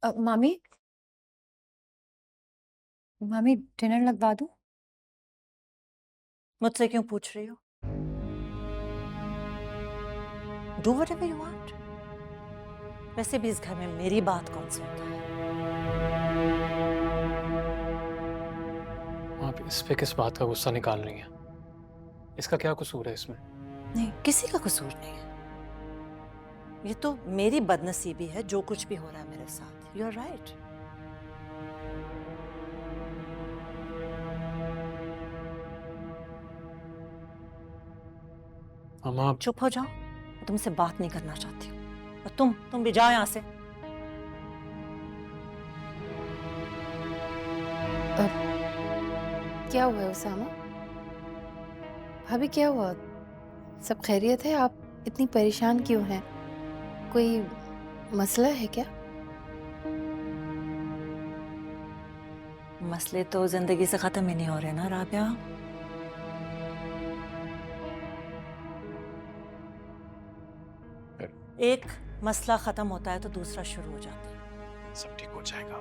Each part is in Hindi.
मामी, मामी डिनर लगवा दूं? मुझसे क्यों पूछ रही हो? Do what ever you want. वैसे भी इस घर में मेरी बात कौन सुनता है? आप इस पे किस बात का गुस्सा निकाल रही हैं? इसका क्या कसूर है इसमें? नहीं, किसी का कसूर नहीं है। ये तो मेरी बदनसीबी है जो कुछ भी हो रहा है मेरे साथ। You are right. अम्मा, चुप हो जाओ, मैं तुमसे बात नहीं करना चाहती हूँ। और तुम भी जाओ यहाँ से। क्या हुआ है उसामा? भाभी क्या हुआ? सब खैरियत है? आप इतनी परेशान क्यों हैं? कोई मसला है क्या? मसले तो जिंदगी से खत्म ही नहीं हो रहे ना राबिया। एक मसला खत्म होता है तो दूसरा शुरू हो जाता है। सब ठीक हो जाएगा।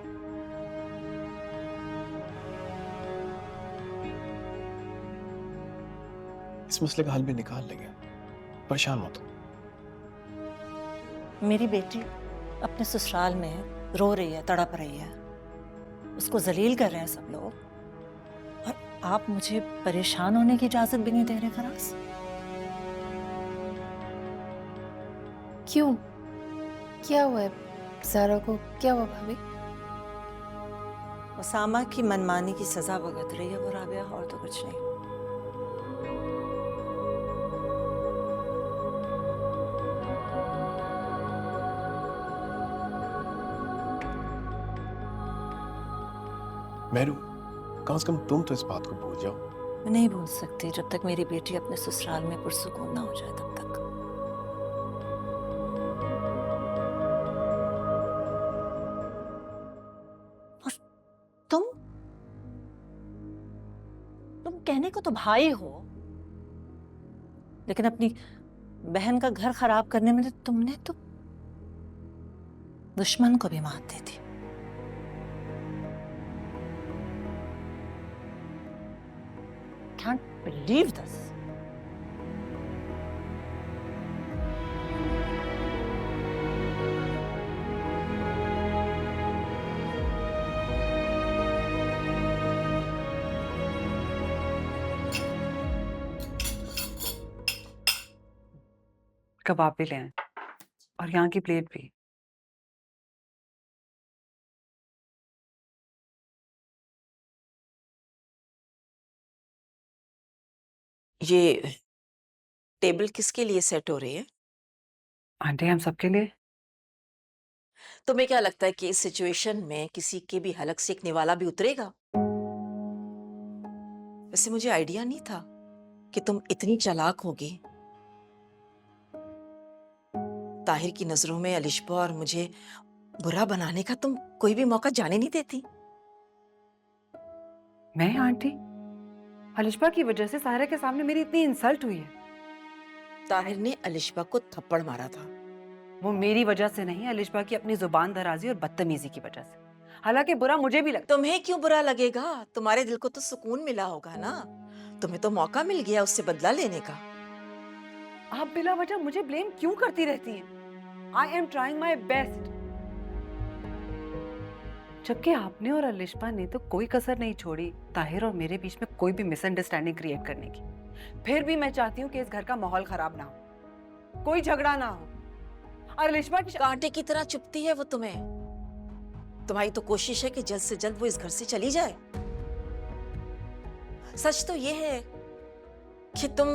इस मसले का हल भी निकाल लेंगे, परेशान मत हो। मेरी बेटी अपने ससुराल में रो रही है, तड़प रही है। उसको जलील कर रहे हैं सब लोग, और आप मुझे परेशान होने की इजाजत भी नहीं दे रहे फराज। क्यों? क्या हुआ है? सारा को क्या हुआ भाभी? उसामा की मनमानी की सजा भुगत रही है वो राबिया, और तो कुछ नहीं। मेरू, कम से कम तुम तो इस बात को भूल जाओ। मैं नहीं भूल सकती जब तक मेरी बेटी अपने ससुराल में पुरसुकून ना हो जाए, तब तक। और तुम तुम कहने को तो भाई हो, लेकिन अपनी बहन का घर खराब करने में तो तुमने तो दुश्मन को भी मात दी थी। Can't believe this. कबाब भी ले आए और यहाँ की प्लेट भी। ये टेबल किसके लिए सेट हो रही है? आंटी, हम सबके लिए। तुम्हें क्या लगता है कि इस सिचुएशन में किसी के भी हलक से एक निवाला भी उतरेगा? वैसे मुझे आइडिया नहीं था कि तुम इतनी चालाक होगी। ताहिर की नजरों में अलिशबा और मुझे बुरा बनाने का तुम कोई भी मौका जाने नहीं देती। मैं आंटी, अलिशबा की वजह से साहिरा के सामने मेरी इतनी इंसल्ट हुई है। ताहिर ने अलिशबा को थप्पड़ मारा था। वो मेरी वजह से नहीं, अलिशबा की अपनी जुबान दराजी और बदतमीजी की वजह से। हालांकि बुरा मुझे भी लगता। तुम्हें क्यों बुरा लगेगा? तुम्हारे दिल को तो सुकून मिला होगा ना। तुम्हें तो मौका मिल गया उससे बदला लेने का। आप बिला वजह मुझे ब्लेम क्यों करती रहती हैं? I am trying my best. जबकि आपने और अलिशबा ने तो कोई कसर नहीं छोड़ी ताहिर और मेरे बीच में कोई भी मिसअंडरस्टैंडिंग क्रिएट करने की। फिर भी मैं चाहती हूँ कि इस घर का माहौल खराब ना हो, कोई झगड़ा ना हो। और अलिशबा की कांटे की तरह चुभती है वो तुम्हें। तुम्हारी तो कोशिश है कि जल्द से जल्द वो इस घर से चली जाए। सच तो ये है कि तुम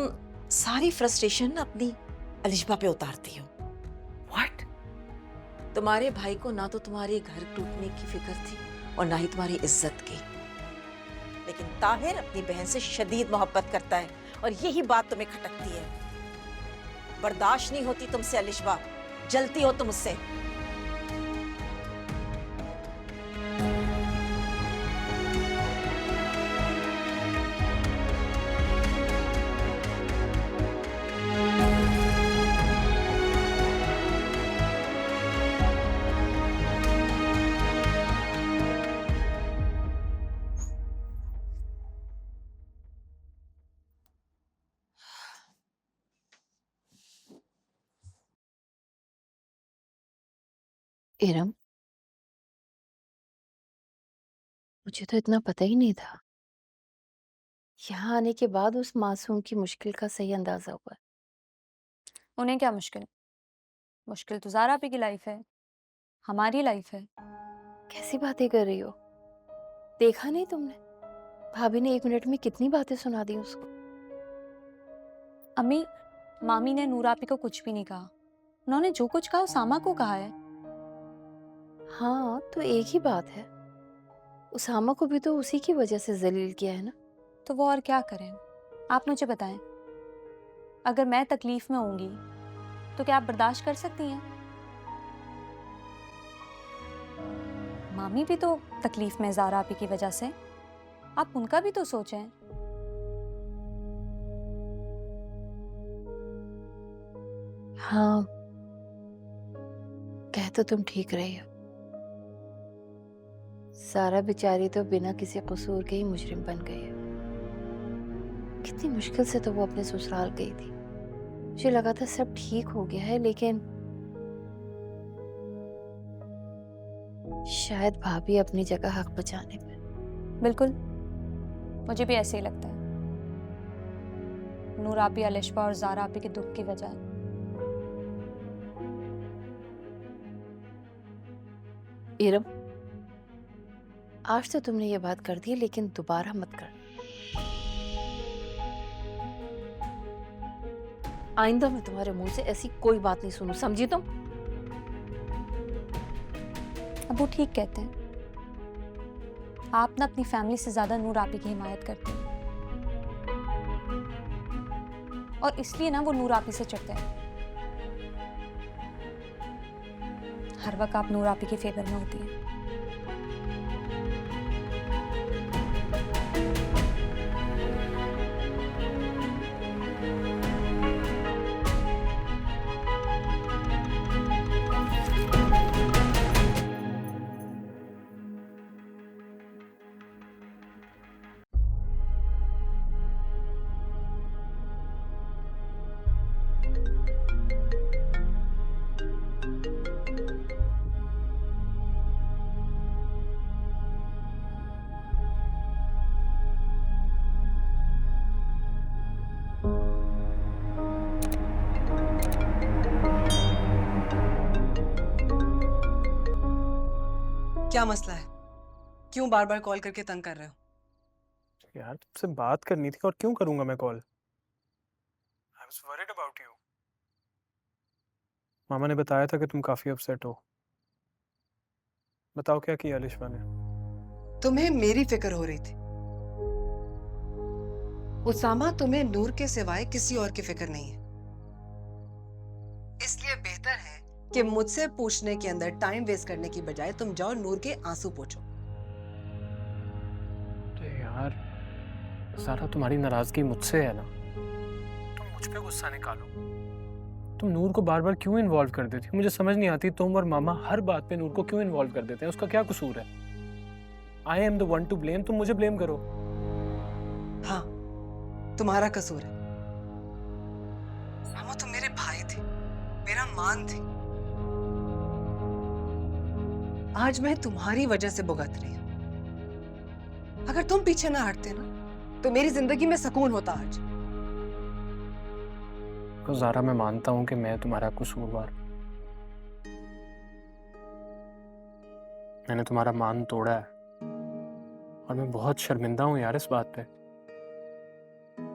सारी फ्रस्ट्रेशन अपनी अलिशबा पे उतारती हो। व्हाट? तुम्हारे भाई को ना तो तुम्हारे घर टूटने की फिक्र थी और ना ही तुम्हारी इज्जत की, लेकिन ताहिर अपनी बहन से शदीद मोहब्बत करता है और यही बात तुम्हें खटकती है। बर्दाश्त नहीं होती तुमसे अलिशबा, जलती हो तुम उससे। इरम, मुझे तो इतना पता ही नहीं था। यहाँ आने के बाद उस मासूम की मुश्किल का सही अंदाजा हुआ। उन्हें क्या मुश्किल? मुश्किल तो ज़ारा आपी की लाइफ है, हमारी लाइफ है। कैसी बातें कर रही हो? देखा नहीं तुमने? भाभी ने 1 मिनट में कितनी बातें सुना दी उसको। अम्मी, मामी ने नूर आपी को कुछ भी नहीं कहा। उन्होंने जो कुछ कहा उसामा को कहा है। हाँ, तो एक ही बात है। उसामा को भी तो उसी की वजह से जलील किया है ना। तो वो और क्या करें? आप मुझे बताएं, अगर मैं तकलीफ में होंगी तो क्या आप बर्दाश्त कर सकती हैं? मामी भी तो तकलीफ में ज़ारा आपी की वजह से। आप उनका भी तो सोचें। हाँ, कह तो तुम ठीक रही हो। सारा बेचारी तो बिना किसी कसूर के ही मुजरिम बन गई है। कितनी मुश्किल से तो वो अपने ससुराल गई थी। मुझे लगा था सब ठीक हो गया है, लेकिन शायद भाभी अपनी जगह हक बचाने पे। बिल्कुल, मुझे भी ऐसे ही लगता है। नूर आपी, अलिशबा और ज़ारा आपी के दुख की वजह है। इरम, आज तो तुमने ये बात कर दी, लेकिन दोबारा मत कर। आइंदा मैं तुम्हारे मुंह से ऐसी कोई बात नहीं सुनूं, समझी तुम? अब वो ठीक कहते हैं। आप ना अपनी फैमिली से ज्यादा नूर आपी की हिमायत करते हैं, और इसलिए ना वो नूर आपी से चिढ़ते हैं। हर वक्त आप नूर आपी के फेवर में होती हैं। क्या मसला है? क्यों बार बार कॉल करके तंग कर रहे हो? यार तुमसे बात करनी थी, और क्यों करूंगा मैं call? I was worried about you. मामा ने बताया था कि तुम काफी अपसेट हो। बताओ क्या किया अलिशबा ने? तुम्हें मेरी फिक्र हो रही थी। उसामा, तुम्हें नूर के सिवाय किसी और की फिक्र नहीं है। इसलिए बेहतर है कि मुझसे पूछने के अंदर टाइम वेस्ट करने की बजाय तुम जाओ नूर के आंसू पोंछो। अरे यार, सारा तुम्हारी नाराजगी मुझसे है ना। तुम मुझ पे गुस्सा निकालो। तुम नूर को बार बार क्यों इन्वॉल्व कर देती हो? मुझे समझ नहीं आती, तुम और मामा हर बात पे नूर को क्यों इन्वॉल्व कर देते हैं? उसका क्या कसूर है? I am the one two blame, तुम मुझे ब्लेम करो। हाँ, तुम्हारा कसूर है। मामा, तुम मेरे भाई थे, मेरा मान थे। आज मैं तुम्हारी वजह से भुगत रही हूं। अगर तुम पीछे ना हटते ना, तो मेरी जिंदगी में सुकून होता आज। तो ज़ारा, मैं मानता हूं कि मैं तुम्हारा कसूरवार। मैंने तुम्हारा मान तोड़ा है, और मैं बहुत शर्मिंदा हूं यार इस बात पे।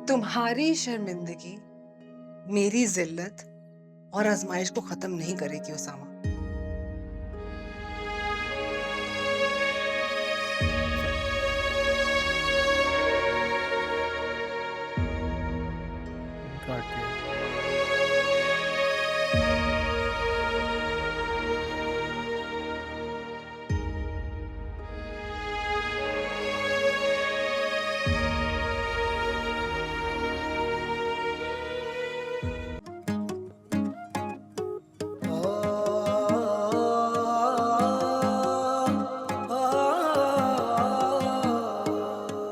तुम्हारी शर्मिंदगी मेरी जिल्लत और आजमाइश को खत्म नहीं करेगी उसामा।